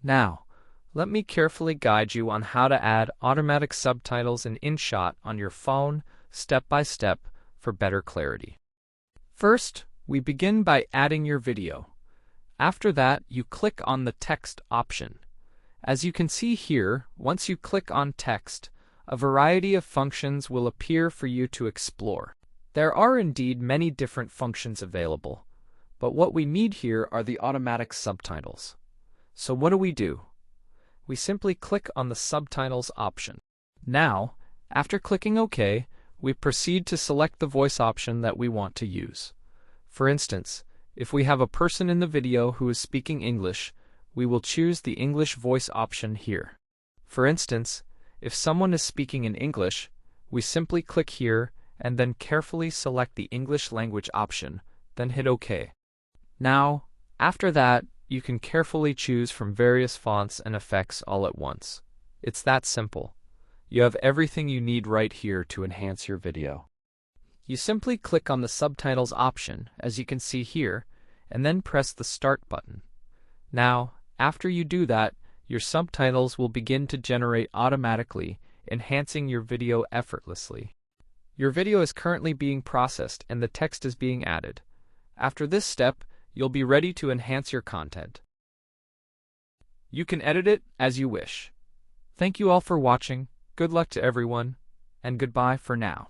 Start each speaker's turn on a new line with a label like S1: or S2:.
S1: Now, let me carefully guide you on how to add automatic subtitles in InShot on your phone, step by step, for better clarity. First, we begin by adding your video. After that, you click on the text option. As you can see here, once you click on text, a variety of functions will appear for you to explore. There are indeed many different functions available, but what we need here are the automatic subtitles. So what do? We simply click on the subtitles option. Now, after clicking OK, we proceed to select the voice option that we want to use. For instance, if we have a person in the video who is speaking English, we will choose the English voice option here. For instance, if someone is speaking in English, we simply click here and then carefully select the English language option, then hit OK. Now, after that, you can carefully choose from various fonts and effects all at once. It's that simple. You have everything you need right here to enhance your video. You simply click on the subtitles option, as you can see here, and then press the Start button. Now, after you do that, your subtitles will begin to generate automatically, enhancing your video effortlessly. Your video is currently being processed and the text is being added. After this step, you'll be ready to enhance your content. You can edit it as you wish. Thank you all for watching, good luck to everyone, and goodbye for now.